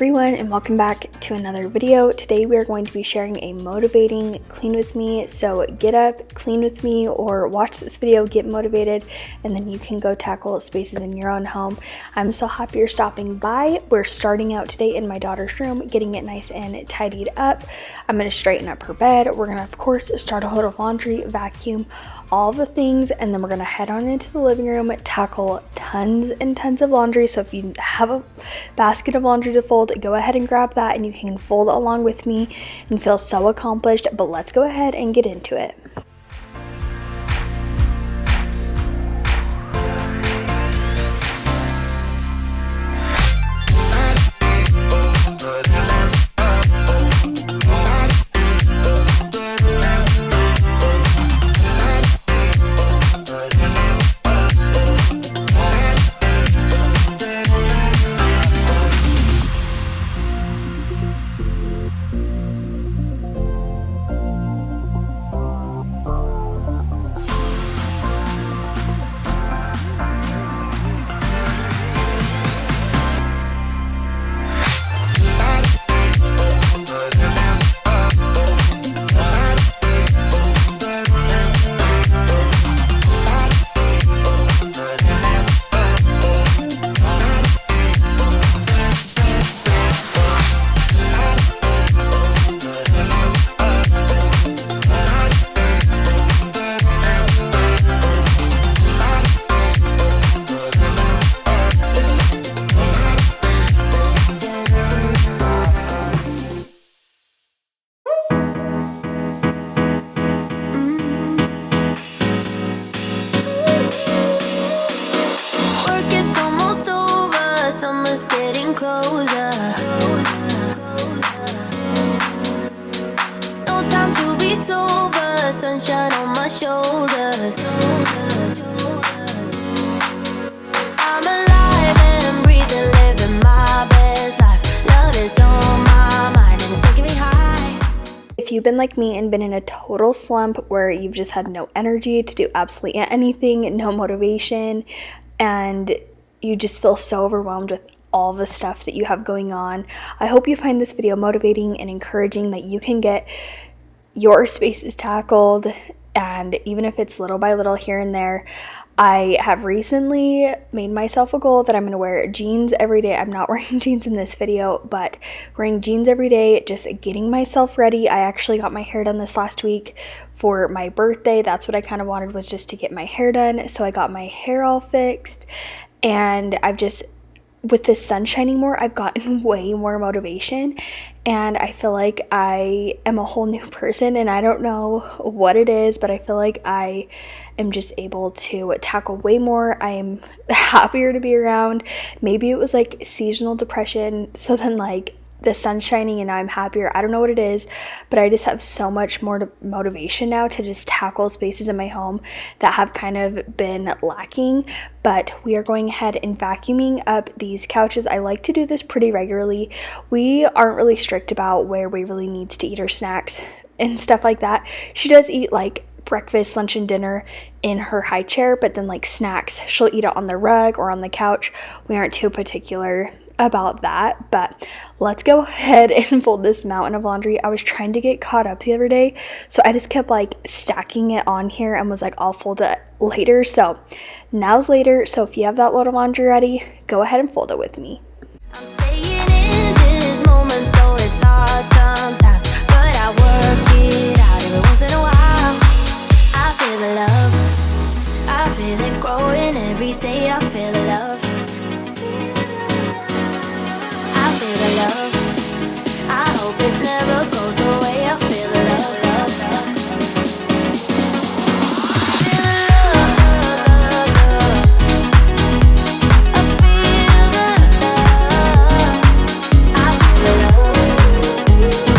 everyone, and welcome back to another video. Today we are going to be sharing a motivating clean with me. So get up, clean with me, or watch this video, get motivated, and then you can go tackle spaces in your own home. I'm so happy you're stopping by. We're starting out today in my daughter's room, getting it nice and tidied up. I'm going to straighten up her bed. We're going to, of course, start a load of laundry, vacuum, all the things, and then we're gonna head on into the living room, tackle tons and tons of laundry. So if you have a basket of laundry to fold, go ahead and grab that and you can fold along with me and feel so accomplished. But let's go ahead and get into it. Sunshine on my shoulders. I'm alive and breathing, living my best life. Love is on my mind and it's making me high. If you've been like me and been in a total slump where you've just had no energy to do absolutely anything, no motivation, and you just feel so overwhelmed with all the stuff that you have going on, I hope you find this video motivating and encouraging, that you can get your spaces tackled. And even if it's little by little here and there, I have recently made myself a goal that I'm going to wear jeans every day. I'm not wearing jeans in this video, but wearing jeans every day, just getting myself ready. I actually got my hair done this last week for my birthday. That's what I kind of wanted, was just to get my hair done. So I got my hair all fixed, and I've just, with the sun shining more, I've gotten way more motivation, and I feel like I am a whole new person, and I don't know what it is, but I feel like I am just able to tackle way more. I am happier to be around. Maybe it was like seasonal depression, so then like the sun shining and now I'm happier. I don't know what it is, but I just have so much more motivation now to just tackle spaces in my home that have kind of been lacking. But we are going ahead and vacuuming up these couches. I like to do this pretty regularly. We aren't really strict about where Waverly needs to eat her snacks and stuff like that. She does eat like breakfast, lunch, and dinner in her high chair, but then like snacks, she'll eat it on the rug or on the couch. We aren't too particular about that. But let's go ahead and fold this mountain of laundry. I was trying to get caught up the other day, so I just kept like stacking it on here and was like, I'll fold it later. So now's later. So if you have that load of laundry ready, go ahead and fold it with me. I'm staying in this moment, though it's hard sometimes, but I work it out every once in a while. I feel the love, I feel it growing every day. I feel the love, I feel the love. I hope it never goes away. I feel the love, love, love. I feel the love.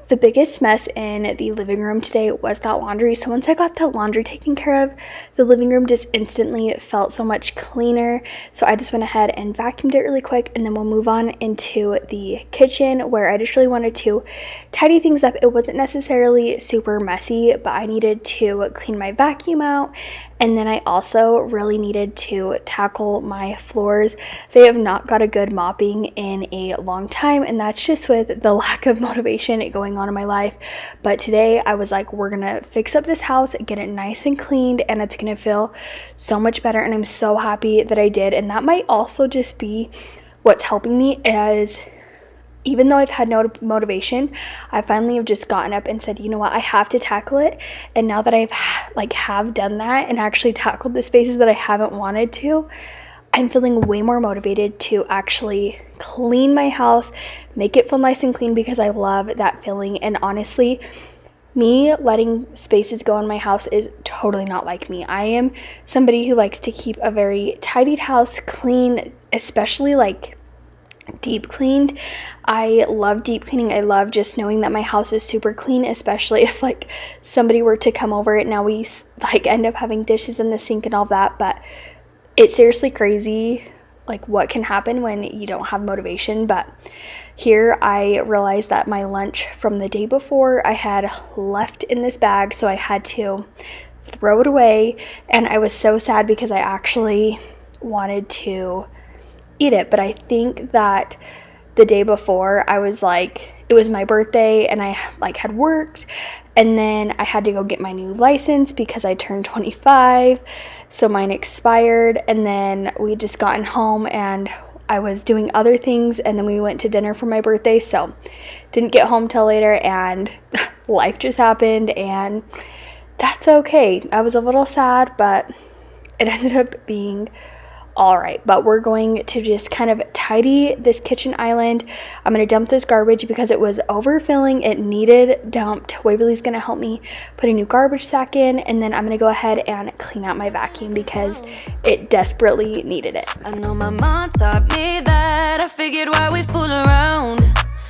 The biggest mess in the living room today was that laundry. So once I got the laundry taken care of, the living room just instantly felt so much cleaner. So I just went ahead and vacuumed it really quick, and then we'll move on into the kitchen, where I just really wanted to tidy things up. It wasn't necessarily super messy, but I needed to clean my vacuum out, and then I also really needed to tackle my floors. They have not got a good mopping in a long time, and that's just with the lack of motivation going on in my life. But today I was like, we're gonna fix up this house, get it nice and cleaned, and it's gonna feel so much better. And I'm so happy that I did. And that might also just be what's helping me, as even though I've had no motivation, I finally have just gotten up and said, you know what, I have to tackle it. And now that I've have done that and actually tackled the spaces that I haven't wanted to, I'm feeling way more motivated to actually clean my house, make it feel nice and clean, because I love that feeling. And honestly, me letting spaces go in my house is totally not like me. I am somebody who likes to keep a very tidied house, clean, especially like deep cleaned. I love deep cleaning. I love just knowing that my house is super clean, especially if like somebody were to come over. Now we like end up having dishes in the sink and all that, but it's seriously crazy like what can happen when you don't have motivation. But here I realized that my lunch from the day before I had left in this bag, so I had to throw it away, and I was so sad because I actually wanted to eat it. But I think that the day before I was like, it was my birthday and I like had worked, and then I had to go get my new license because I turned 25, so mine expired. And then we just gotten home and I was doing other things, and then we went to dinner for my birthday, so didn't get home till later, and life just happened, and that's okay. I was a little sad, but it ended up being all right. But we're going to just kind of tidy this kitchen island. I'm going to dump this garbage because it was overfilling. It needed dumped. Waverly's going to help me put a new garbage sack in, and then I'm going to go ahead and clean out my vacuum because it desperately needed it. I know my mom taught me that. I figured why we fool around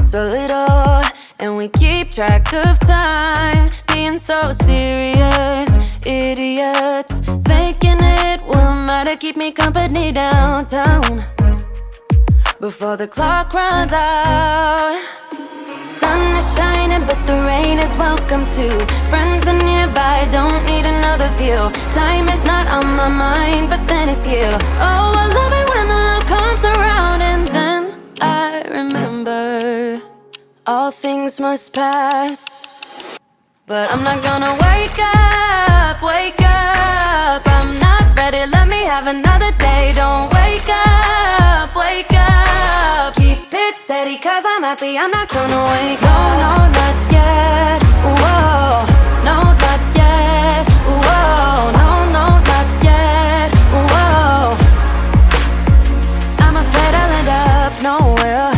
so little, and we keep track of time, being so serious, idiots, thinking it will matter, keep me company downtown before the clock runs out. Sun is shining, but the rain is welcome too. Friends are nearby, don't need another view. Time is not on my mind, but then it's you. Oh, I love it when the love comes around, and then I remember all things must pass. But I'm not gonna wake up, wake up. I'm not ready, let me have another day. Don't wake up, wake up. Keep it steady, cause I'm happy, I'm not gonna wake up. No, no, not yet, whoa. No, not yet, whoa. No, no, not yet, whoa. I'm afraid I'll end up nowhere.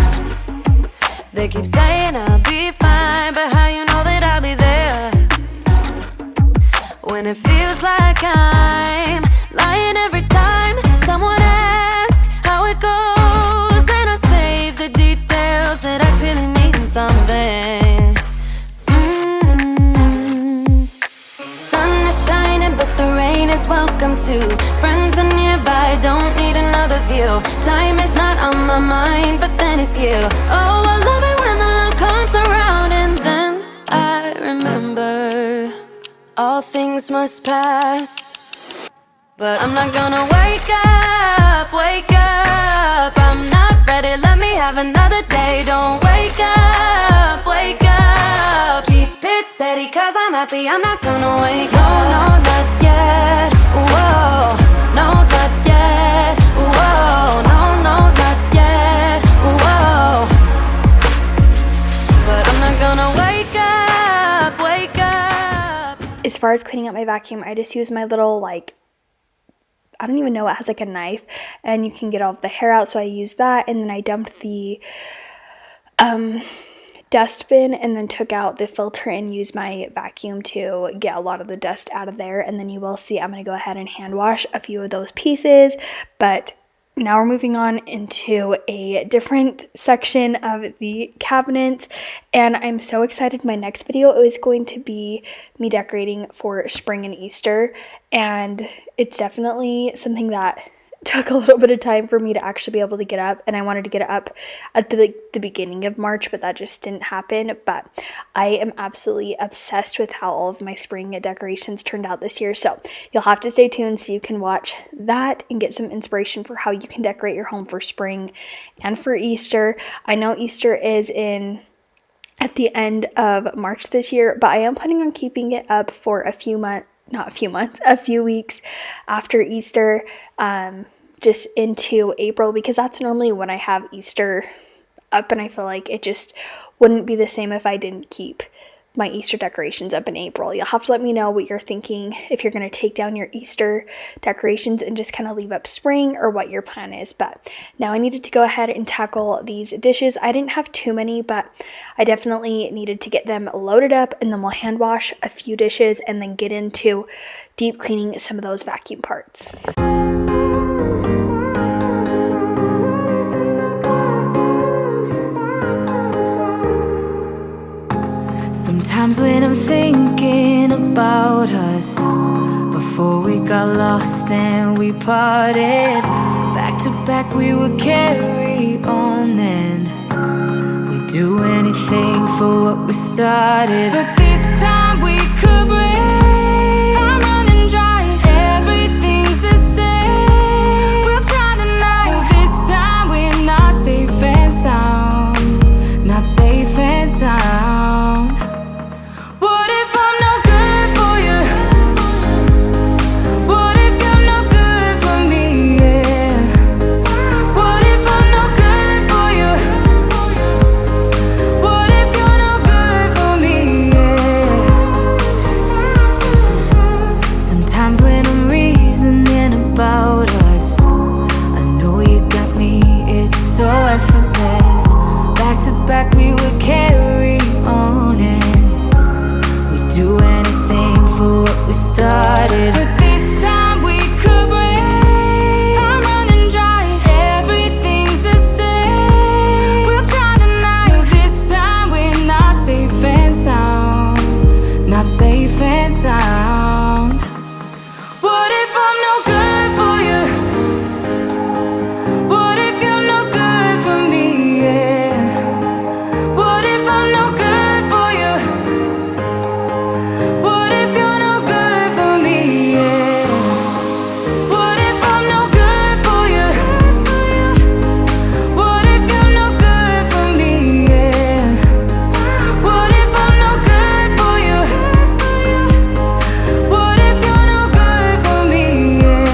They keep saying I'll be fine, but how you know that I'll be there when it feels like I'm lying every time someone asks how it goes, and I save the details that actually mean something. Sun is shining, but the rain is welcome too. Friends are nearby, don't need another view. Time is not on my mind, but then it's you. Oh, I love it when the love comes around, and then I remember all things must pass. But I'm not gonna wake up, wake up. I'm not ready, let me have another day. Don't wake up, wake up. Keep it steady, cause I'm happy, I'm not gonna wake up. No, no, not yet, whoa. No, not yet, whoa. No, no, not yet, whoa. But I'm not gonna wake up, wake up. As far as cleaning up my vacuum, I just use my little like, I don't even know, it has like a knife and you can get all of the hair out, so I used that, and then I dumped the dustbin and then took out the filter and used my vacuum to get a lot of the dust out of there. And then you will see I'm going to go ahead and hand wash a few of those pieces, but Now we're moving on into a different section of the cabinet, and I'm so excited. My next video is going to be me decorating for spring and Easter, and it's definitely something that took a little bit of time for me to actually be able to get up, and I wanted to get it up at the beginning of March, but that just didn't happen. But I am absolutely obsessed with how all of my spring decorations turned out this year, so you'll have to stay tuned so you can watch that and get some inspiration for how you can decorate your home for spring and for Easter. I know Easter is at the end of March this year, but I am planning on keeping it up for a few weeks after Easter, just into April, because that's normally when I have Easter up, and I feel like it just wouldn't be the same if I didn't keep my Easter decorations up in April. You'll have to let me know what you're thinking, if you're going to take down your Easter decorations and just kind of leave up spring, or what your plan is. But now I needed to go ahead and tackle these dishes. I didn't have too many, but I definitely needed to get them loaded up, and then we'll hand wash a few dishes and then get into deep cleaning some of those vacuum parts. Sometimes when I'm thinking about us, before we got lost and we parted, back to back we would carry on, and we'd do anything for what we started. But this time we could break. I'm running dry, everything's the same. We'll try tonight, this time we're not safe and sound, not safe and sound. What if I'm no good for you? What if you're no good for me? Yeah. What if I'm no good for you? What if you're no good for me? Yeah. Sometimes when I'm reasoning about us, I know you got me, it's so effortless. Back to back we would carry on, and do anything for what we started. But this time we could break. I'm running dry, everything's the same. We'll try tonight, no, this time we're not safe and sound, not safe and sound. What if I'm no good for you? What if you're no good for me? Yeah. What if I'm no good for you? What if you're no good for me? Yeah. What if I'm no good for you? What if you're no good for me? Yeah. What if I'm no good for you? What if you're no good for me? Yeah.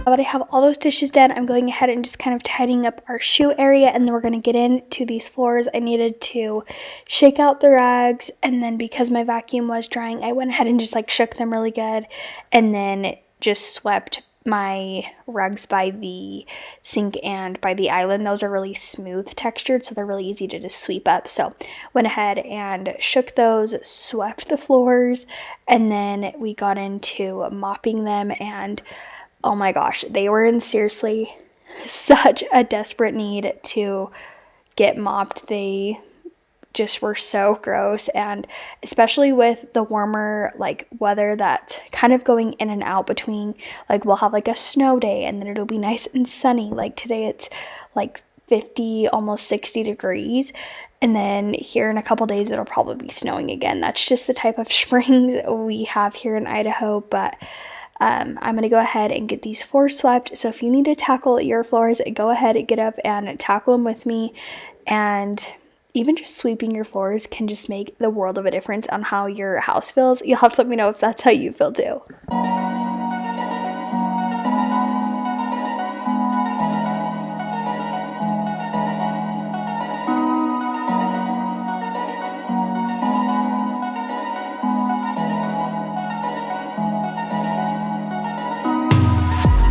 Now that I have all those dishes done, I'm going ahead and just kind of tidying up our shoe area, and then we're going to get into these floors. I needed to shake out the rags, and then because my vacuum was drying, I went ahead and just like shook them really good, and then just swept my rugs by the sink and by the island. Those are really smooth textured, so they're really easy to just sweep up. So went ahead and shook those, swept the floors, and then we got into mopping them, and oh my gosh, they were in seriously such a desperate need to get mopped. They just were so gross, and especially with the warmer like weather that kind of going in and out between, like we'll have like a snow day and then it'll be nice and sunny. Like today it's like 50, almost 60 degrees, and then here in a couple days it'll probably be snowing again. That's just the type of springs we have here in Idaho. But I'm going to go ahead and get these floors swept. So if you need to tackle your floors, go ahead and get up and tackle them with me. And even just sweeping your floors can just make the world of a difference on how your house feels. You'll have to let me know if that's how you feel too.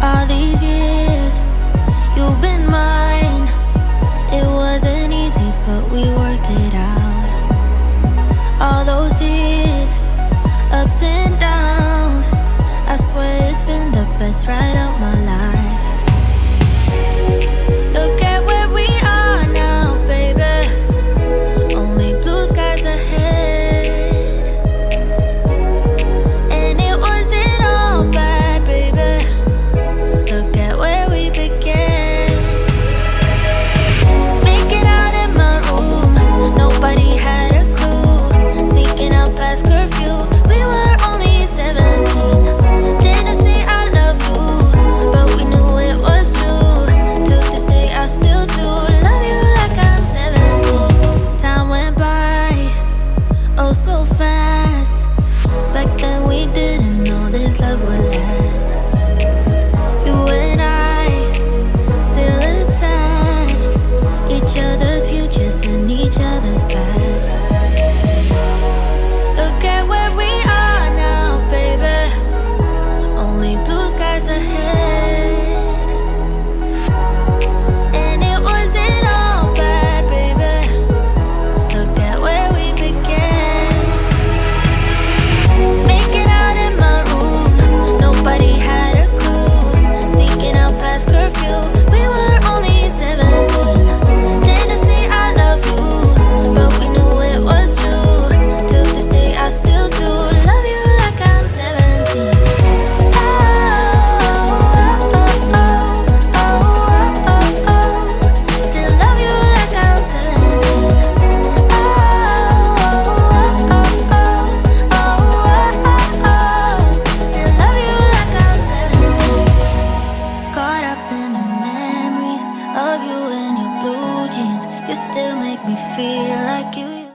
All these years, you've been mine. It wasn't easy, but we worked it out. All those tears, ups and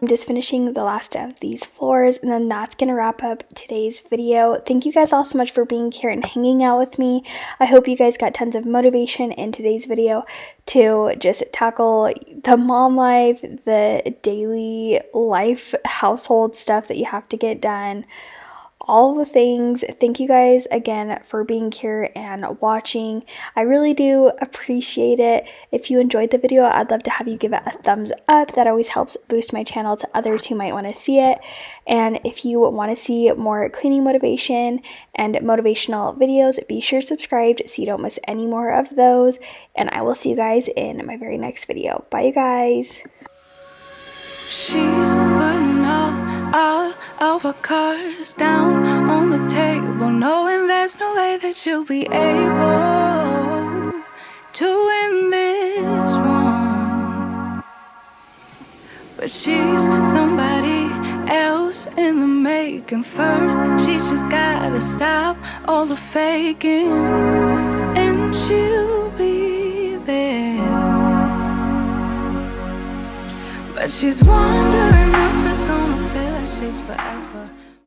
I'm just finishing the last of these floors, and then that's gonna wrap up today's video. Thank you guys all so much for being here and hanging out with me. I hope you guys got tons of motivation in today's video to just tackle the mom life, the daily life, household stuff that you have to get done, all the things. Thank you guys again for being here and watching. I really do appreciate it. If you enjoyed the video, I'd love to have you give it a thumbs up. That always helps boost my channel to others who might want to see it. And if you want to see more cleaning motivation and motivational videos, be sure to subscribe so you don't miss any more of those. And I will see you guys in my very next video. Bye, you guys. She's putting all of her cards down on the table, knowing there's no way that she'll be able to win this one. But she's somebody else in the making. First, she just gotta stop all the faking, and she'll be there. But she's wondering if it's gonna feel like she's forever.